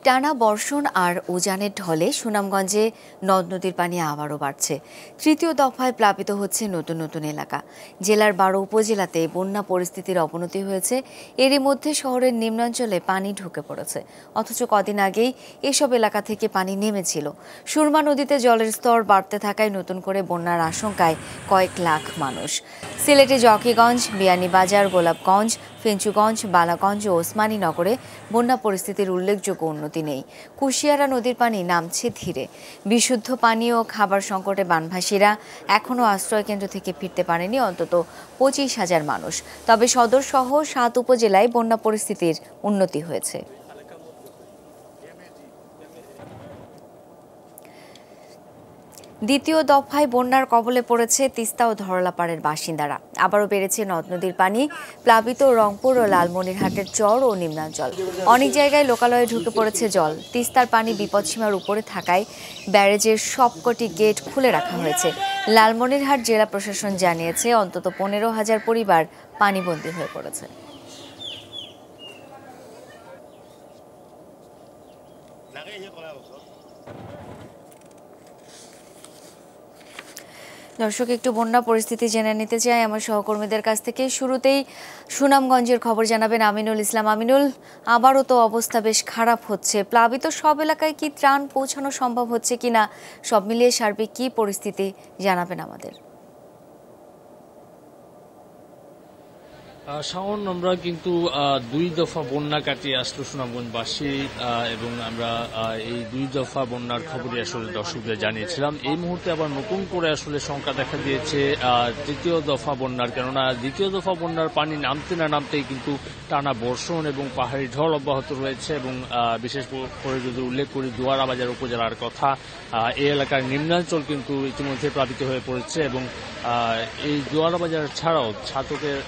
টানা বর্ষণ আর উজানের ঢলে সুনামগঞ্জে নদ নদীর পানি আবারও বাড়ছে। তৃতীয় দফায় প্লাবিত হচ্ছে নতুন নতুন এলাকা। জেলার 12 উপজেলাতে বন্যা পরিস্থিতির অবনতি হয়েছে। এরই মধ্যে শহরের নিম্নাঞ্চলে পানি ঢুকে পড়েছে, অথচ কদিন আগেই এসব এলাকা থেকে পানি নেমেছিল। সুরমা নদীতে জলের স্তর বাড়তে থাকায় নতুন করে বন্যার আশঙ্কায় কয়েক লাখ মানুষ। সিলেটে জকিগঞ্জ, বিয়ানীবাজার, গোলাপগঞ্জ, ফেঞ্চুগঞ্জ, বালাগঞ্জ ও ওসমানীনগরে বন্যা পরিস্থিতির উল্লেখযোগ্য উন্নতি নেই। কুশিয়ারা নদীর পানি নামছে ধীরে। বিশুদ্ধ পানি ও খাবার সংকটে বানভাসীরা এখনও আশ্রয়কেন্দ্র থেকে ফিরতে পারেনি অন্তত 25,000 মানুষ। তবে সদর সহ 7 উপজেলায় বন্যা পরিস্থিতির উন্নতি হয়েছে। দ্বিতীয় দফায় বন্যার কবলে পড়েছে তিস্তা ও ধরলাপাড়ের বাসিন্দারা। আবারও বেড়েছে নদ নদীর পানি। প্লাবিত রংপুর ও লালমনিরহাটের চর ও নিম্নাঞ্চল। অনেক জায়গায় লোকালয়ে ঢুকে পড়েছে জল। তিস্তার পানি বিপদসীমার উপরে থাকায় ব্যারেজের সবকটি গেট খুলে রাখা হয়েছে। লালমনিরহাট জেলা প্রশাসন জানিয়েছে অন্তত 15,000 পরিবার পানিবন্দী হয়ে পড়েছে। দর্শক, একটু বন্যা পরিস্থিতি জেনে নিতে চাই আমার সহকর্মীদের কাছ থেকে। শুরুতেই সুনামগঞ্জের খবর জানাবেন আমিনুল ইসলাম। আমিনুল, আবারও তো অবস্থা বেশ খারাপ হচ্ছে। প্লাবিত সব এলাকায় কি ত্রাণ পৌঁছানো সম্ভব হচ্ছে কিনা, সব মিলিয়ে সার্বিক কি পরিস্থিতি জানাবেন আমাদের। শাওন, আমরা কিন্তু 2 দফা বন্যা কাটিয়ে আসলো সুনামগঞ্জবাসী এবং আমরা এই 2 দফা বন্যার খবরই আসলে দর্শকদের জানিয়েছিলাম। এই মুহূর্তে আবার নতুন করে আসলে শঙ্কা দেখা দিয়েছে তৃতীয় দফা বন্যার, কেননা দ্বিতীয় দফা বন্যার পানি নামতে না নামতেই কিন্তু টানা বর্ষণ এবং পাহাড়ি ঢল অব্যাহত রয়েছে। এবং বিশেষ করে যদি উল্লেখ করি দুয়ারাবাজার উপজেলার কথা, এই এলাকার নিম্নাঞ্চল কিন্তু ইতিমধ্যে প্লাবিত হয়ে পড়েছে এবং এই দুয়ারাবাজার ছাড়াও ছাতকের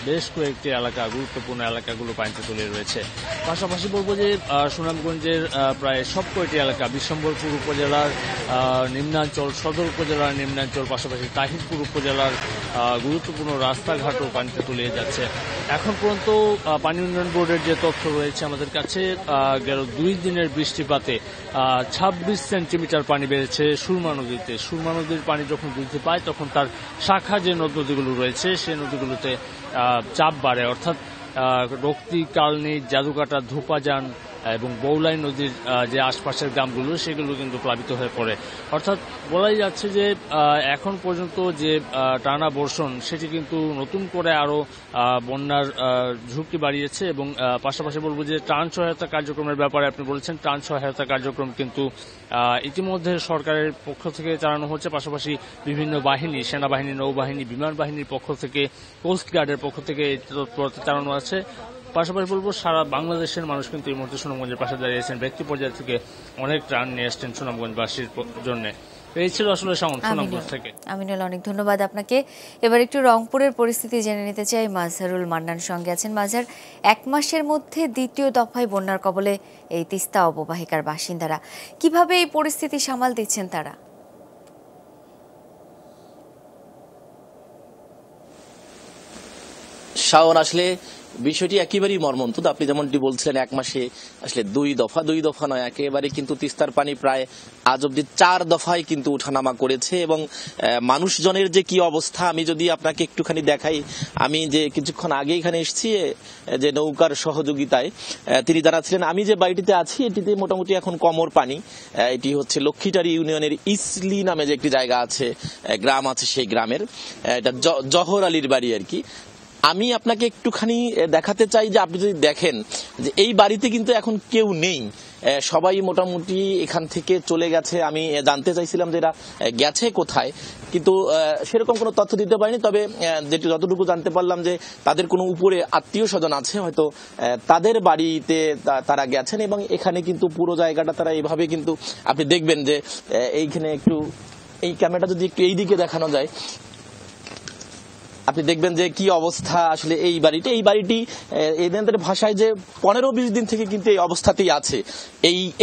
বেশ কয়েকটি এলাকা, গুরুত্বপূর্ণ এলাকাগুলো পানিতে তলিয়ে রয়েছে। পাশাপাশি বলবো যে সুনামগঞ্জের প্রায় সব কয়টি এলাকা, বিশ্বম্বরপুর উপজেলার নিম্নাঞ্চল, সদর উপজেলার নিম্নাঞ্চল, পাশাপাশি তাহিরপুর উপজেলার গুরুত্বপূর্ণ রাস্তাঘাটও পানিতে তলিয়ে যাচ্ছে। এখন পর্যন্ত পানি উন্নয়ন বোর্ডের যে তথ্য রয়েছে আমাদের কাছে, গেল 2 দিনের বৃষ্টিপাতে 26 সেন্টিমিটার পানি বেড়েছে সুরমা নদীতে। সুরমা নদীর পানি যখন বৃদ্ধি পায় তখন তার শাখা যে নদ নদীগুলো রয়েছে সেই নদীগুলোতে চাপ বাড়ে, অর্থাৎ রক্তি, কালনি, জাদুকাটা, ধোপাজান এবং বৌলাই নদীর যে আশপাশের গ্রামগুলো সেগুলো কিন্তু প্লাবিত হয়ে পড়ে। অর্থাৎ বলাই যাচ্ছে যে এখন পর্যন্ত যে টানা বর্ষণ সেটি কিন্তু নতুন করে আরো বন্যার ঝুঁকি বাড়িয়েছে। এবং পাশাপাশি বলবো যে ত্রাণ সহায়তা কার্যক্রমের ব্যাপারে আপনি বলেছেন, ত্রাণ সহায়তা কার্যক্রম কিন্তু ইতিমধ্যে সরকারের পক্ষ থেকে চালানো হচ্ছে। পাশাপাশি বিভিন্ন বাহিনী, সেনাবাহিনী, নৌবাহিনী, বিমান বাহিনীর পক্ষ থেকে, কোস্ট গার্ডের পক্ষ থেকে তৎপরতা চালানো আছে। পাশাপাশি বলবো সারা বাংলাদেশের মানুষ কিন্তু এই মুহূর্তে সুনামগঞ্জের পাশে দাঁড়িয়েছেন। ব্যক্তি পর্যায় থেকে অনেক ত্রাণ নিয়ে আসছেন সুনামগঞ্জবাসীর জন্য। এই ছিল আসলে সুনামগঞ্জ থেকে। আমিনুল, অনেক ধন্যবাদ আপনাকে। এবার একটু রংপুরের পরিস্থিতি জেনে নিতে চাই। মাজহারুল মান্নান সঙ্গে আছেন। মাজহার, 1 মাসের মধ্যে দ্বিতীয় দফায় বন্যার কবলে এই তিস্তা অববাহিকার বাসিন্দারা, কিভাবে এই পরিস্থিতি সামাল দিচ্ছেন তারা? শাওন, আসলে বিষয়টি একেবারেই মর্মন্তুদ। আপনি যেমনটি বলছিলেন 1 মাসে আসলে 2 দফা নয়, একেবারে কিন্তু তিস্তার পানি প্রায় আজ অব্দি 4 দফায় কিন্তু উঠানামা করেছে। এবং মানুষজনের যে কি অবস্থা আমি যদি আপনাকে একটুখানি দেখাই, আমি যে কিছুক্ষণ আগে এখানে এসেছি যে নৌকার সহযোগিতায়, তিনি জানাচ্ছিলেন আমি যে বাড়িটিতে আছি এটিতে মোটামুটি এখন কমর পানি। এটি হচ্ছে লক্ষ্মীটারি ইউনিয়নের ইসলি নামে যে একটি জায়গা আছে, গ্রাম আছে, সেই গ্রামের এটা জহর আলীর বাড়ি আর কি। আমি আপনাকে একটুখানি দেখাতে চাই যে আপনি যদি দেখেন যে এই বাড়িতে কিন্তু এখন কেউ নেই, সবাই মোটামুটি এখান থেকে চলে গেছে। আমি জানতে চাইছিলাম যে এরা গেছে কোথায়, কিন্তু সেরকম কোনো তথ্য দিতে পারিনি। তবে যতটুকু জানতে পারলাম যে তাদের কোনো উপরে আত্মীয় স্বজন আছে, হয়তো তাদের বাড়িতে তারা গেছেন। এবং এখানে কিন্তু পুরো জায়গাটা তারা এইভাবে কিন্তু আপনি দেখবেন যে এইখানে একটু এই ক্যামেরাটা যদি একটু এই দিকে দেখানো যায়, আপনি দেখবেন যে কি অবস্থা আসলে এই বাড়িটি এদের ভাষায় যে 15-20 দিন থেকে কিন্তু এই অবস্থাতেই আছে।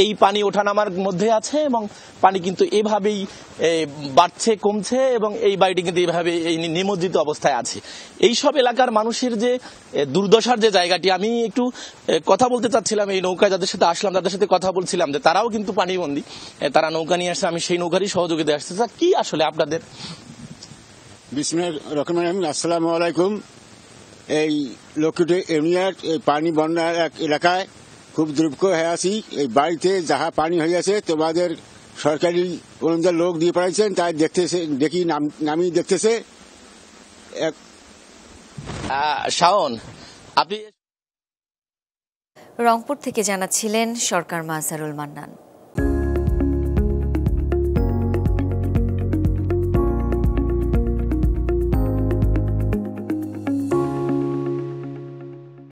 এই পানি ওঠানামার মধ্যে আছে এবং পানি কিন্তু এভাবেই বাড়ছে কমছে এবং এই বাড়িটি কিন্তু এইভাবে এই নিমজ্জিত অবস্থায় আছে। এই সব এলাকার মানুষের যে দুর্দশার যে জায়গাটি, আমি একটু কথা বলতে চাচ্ছিলাম এই নৌকায় যাদের সাথে আসলাম, তাদের সাথে কথা বলছিলাম যে তারাও কিন্তু পানিবন্দী, তারা নৌকা নিয়ে আসছে, আমি সেই নৌকারই সহযোগিতা আসছে। কি আসলে আপনাদের? বিসমিল্লাহির রহমানির রহিম, আসসালামু আলাইকুম। এই লক্ষ্মীপুর ইউনিয়নের এই পানি বন্যার এক এলাকায় খুব দুর্ভোগ হয়ে আছি। এই বাড়িতে যাহা পানি হয়ে আছে তোমাদের সরকারি অনুযায়ী লোক দিয়ে পাঠাইছেন, তাই দেখতেছে, দেখি নামিয়ে দেখতেছে। শাওন, আপনি রংপুর থেকে জানাচ্ছিলেন সরকার মাজহারুল মান্নান।